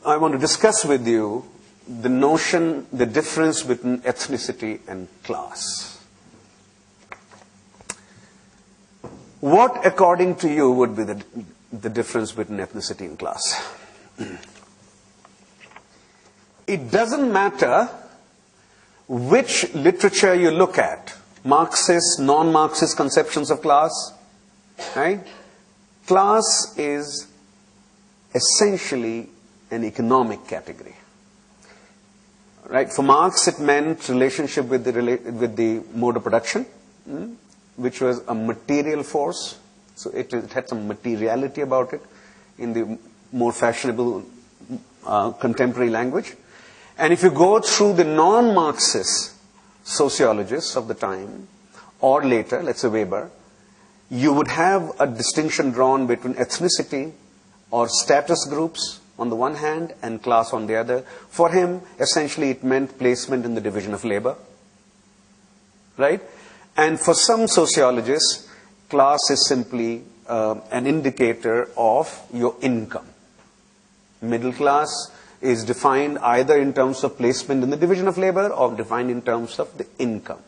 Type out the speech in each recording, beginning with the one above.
I want to discuss with you the notion, the difference between ethnicity and class. What, according to you, would be the difference between ethnicity and class? It doesn't matter which literature you look at, Marxist, non-Marxist conceptions of class, right? Class is essentially an economic category. Right? For Marx, it meant relationship with the mode of production, which was a material force. So it had some materiality about it in the more fashionable contemporary language. And if you go through the non-Marxist sociologists of the time, or later, let's say Weber, you would have a distinction drawn between ethnicity or status groups on the one hand and class on the other. For him, essentially it meant placement in the division of labor. Right? And for some sociologists, class is simply an indicator of your income. Middle class is defined either in terms of placement in the division of labor or defined in terms of the income.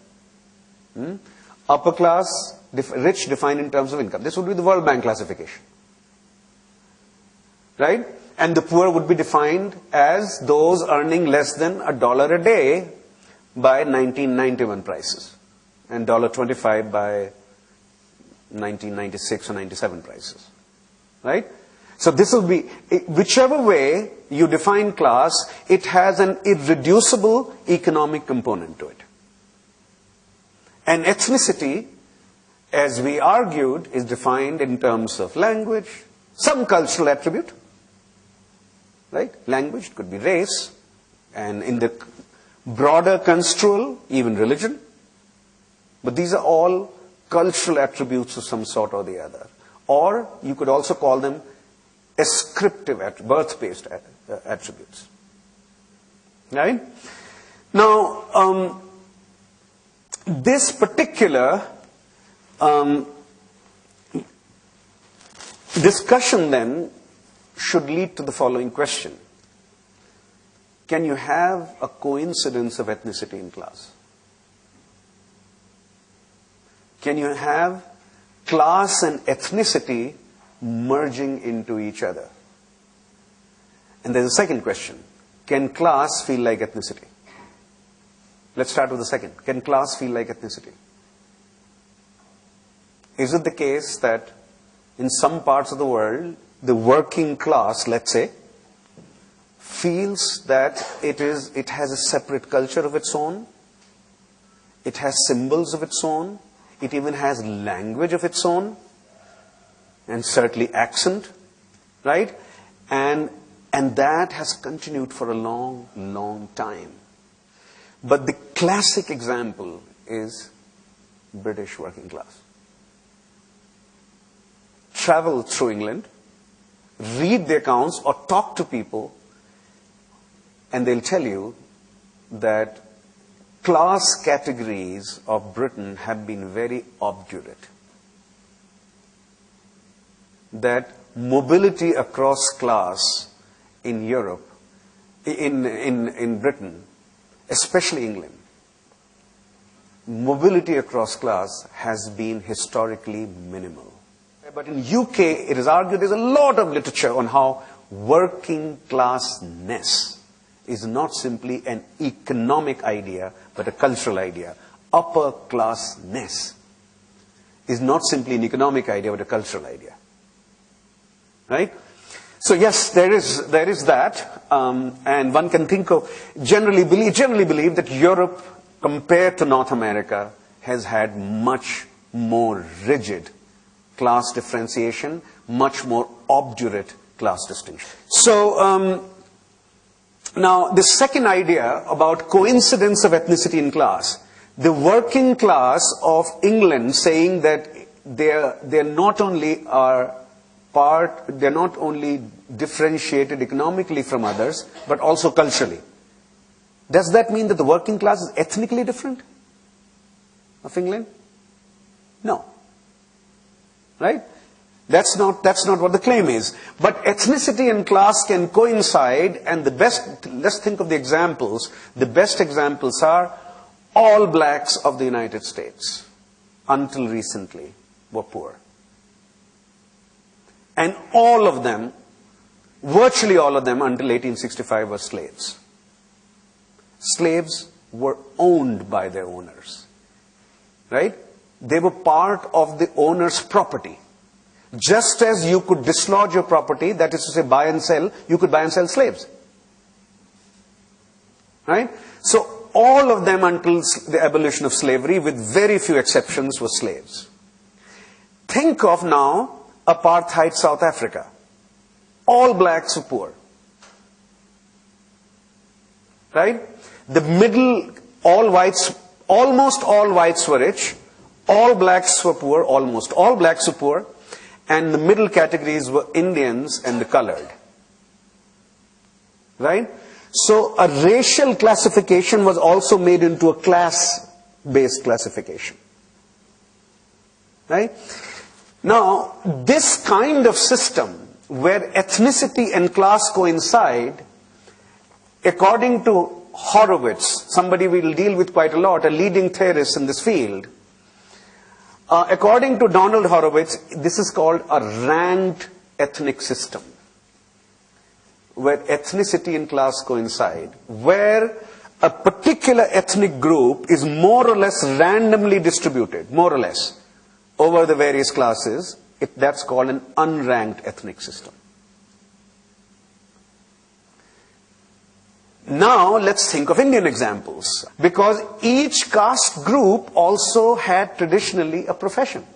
Upper class, rich, defined in terms of income. This would be the World Bank classification. Right? And the poor would be defined as those earning less than $1 a day by 1991 prices, and $1.25 by 1996 or 97 prices. Right? So this will be, whichever way you define class, it has an irreducible economic component to it. And ethnicity, as we argued, is defined in terms of language, some cultural attribute. Right? Language could be race, and in the broader construal, even religion. But these are all cultural attributes of some sort or the other. Or you could also call them ascriptive, birth-based attributes. Right? Now, this particular discussion then should lead to the following question. Can you have a coincidence of ethnicity and class? Can you have class and ethnicity merging into each other? And there's a second question. Can class feel like ethnicity? Let's start with the second. Can class feel like ethnicity? Is it the case that in some parts of the world, the working class, let's say, feels that it has a separate culture of its own, it has symbols of its own, it even has language of its own, and certainly accent, right? And that has continued for a long, long time. But the classic example is British working class. Travel through England, read the accounts or talk to people, and they'll tell you that class categories of Britain have been very obdurate. That mobility across class in Europe, in Britain, especially England, mobility across class has been historically minimal. But in UK, it is argued, there's a lot of literature on how working classness is not simply an economic idea, but a cultural idea. Upper classness is not simply an economic idea, but a cultural idea. Right? So yes, there is that, and one can think of, generally believe that Europe, compared to North America, has had much more rigid class differentiation, much more obdurate class distinction. So now the second idea about coincidence of ethnicity and class, the working class of England saying that they're not only differentiated economically from others, but also culturally. Does that mean that the working class is ethnically different of England? No. Right? That's not what the claim is. But ethnicity and class can coincide, and let's think of the examples. The best examples are all blacks of the United States, until recently, were poor. And all of them, virtually all of them, until 1865 were slaves. Slaves were owned by their owners. Right? They were part of the owner's property. Just as you could dislodge your property, that is to say buy and sell, you could buy and sell slaves. Right? So all of them until the abolition of slavery, with very few exceptions, were slaves. Think of now apartheid South Africa. All blacks were poor. Right? The middle, all whites, almost all whites were rich. All blacks were poor, almost all blacks were poor. And the middle categories were Indians and the colored. Right? So a racial classification was also made into a class-based classification. Right? Now, this kind of system where ethnicity and class coincide, according to Horowitz, somebody we'll deal with quite a lot, a leading theorist in this field, according to Donald Horowitz, this is called a ranked ethnic system, where ethnicity and class coincide, where a particular ethnic group is more or less randomly distributed, more or less, over the various classes. That's called an unranked ethnic system. Now, let's think of Indian examples, because each caste group also had traditionally a profession.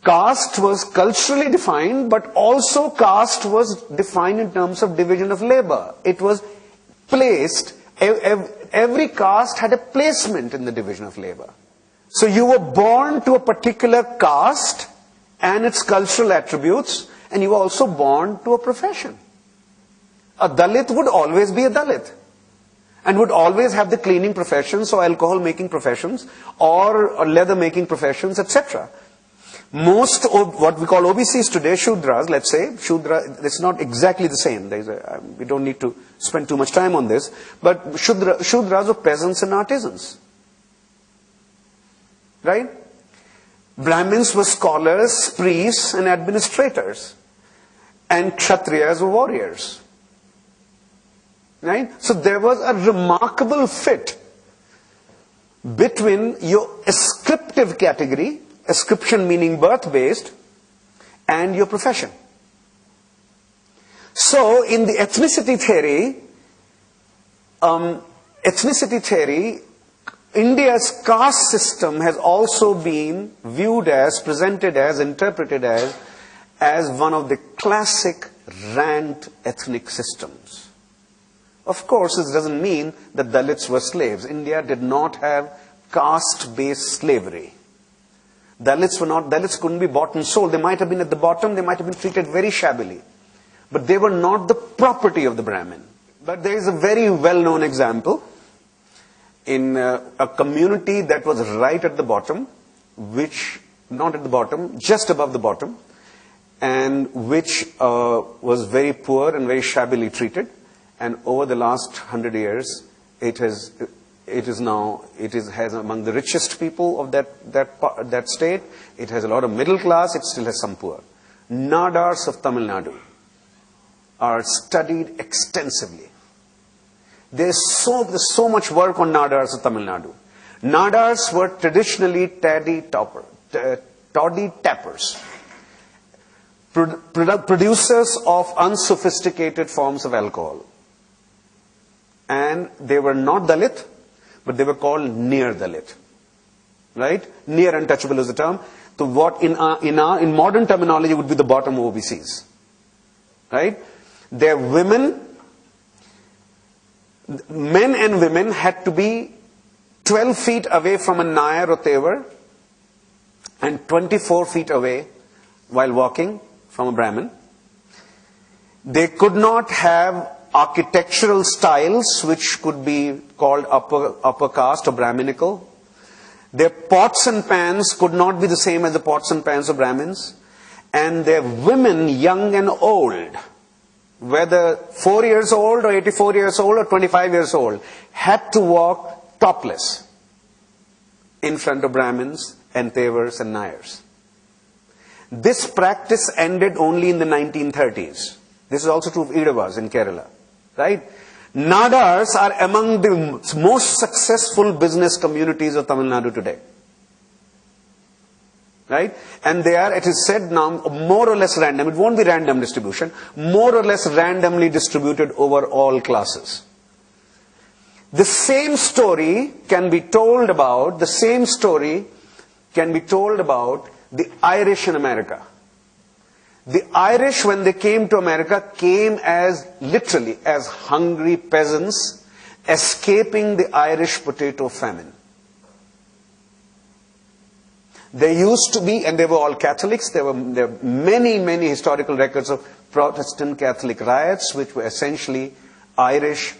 Caste was culturally defined, but also caste was defined in terms of division of labor. It was placed, every caste had a placement in the division of labor. So you were born to a particular caste and its cultural attributes, and you were also born to a profession. A Dalit would always be a Dalit, and would always have the cleaning professions, or alcohol making professions, or leather making professions, etc. Most of what we call OBCs today, Shudras, let's say, Shudra, it's not exactly the same. We don't need to spend too much time on this, but Shudras are peasants and artisans. Right? Brahmins were scholars, priests, and administrators. And Kshatriyas were warriors. Right? So there was a remarkable fit between your ascriptive category, ascription meaning birth-based, and your profession. So in the ethnicity theory, India's caste system has also been viewed as, presented as, interpreted as one of the classic ranked ethnic systems. Of course, this doesn't mean that Dalits were slaves. India did not have caste-based slavery. Dalits couldn't be bought and sold. They might have been at the bottom, they might have been treated very shabbily. But they were not the property of the Brahmin. But there is a very well-known example in a community that was right at the bottom, not at the bottom, just above the bottom, and which was very poor and very shabbily treated. And over the last 100 years, it has among the richest people of that state. It has a lot of middle class. It still has some poor. Nadars of Tamil Nadu are studied extensively. There's so much work on Nadars of Tamil Nadu. Nadars were traditionally toddy tappers, producers of unsophisticated forms of alcohol. And they were not Dalit, but they were called near Dalit. Right? Near untouchable is the term. So what in modern terminology would be the bottom of OBCs. Right? Their men and women had to be 12 feet away from a Nair or Tevar and 24 feet away while walking from a Brahmin. They could not have architectural styles which could be called upper caste or Brahminical. Their pots and pans could not be the same as the pots and pans of Brahmins. And their women, young and old, whether 4 years old or 84 years old or 25 years old, had to walk topless in front of Brahmins and Tevars and Nayars. This practice ended only in the 1930s. This is also true of Idavas in Kerala. Right? Nadars are among the most successful business communities of Tamil Nadu today. Right? And they are, it is said now, more or less random. It won't be random distribution. More or less randomly distributed over all classes. The same story can be told about, the Irish in America. The Irish, when they came to America, came as, literally, as hungry peasants escaping the Irish potato famine. They used to be, and they were all Catholics, there were many, many historical records of Protestant Catholic riots, which were essentially Irish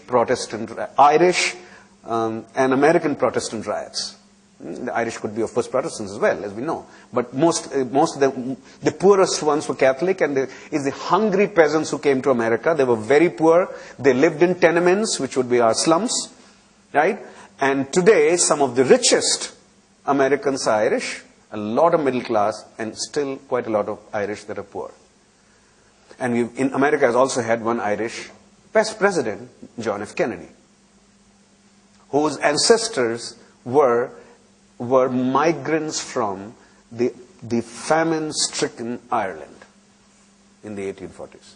and American Protestant riots. The Irish could be, of course, Protestants as well, as we know. But most of them, the poorest ones were Catholic, and it's the hungry peasants who came to America. They were very poor. They lived in tenements, which would be our slums, right? And today, some of the richest Americans are Irish, a lot of middle class, and still quite a lot of Irish that are poor. And in America has also had one Irish president, John F. Kennedy, whose ancestors were migrants from the famine-stricken Ireland in the 1840s.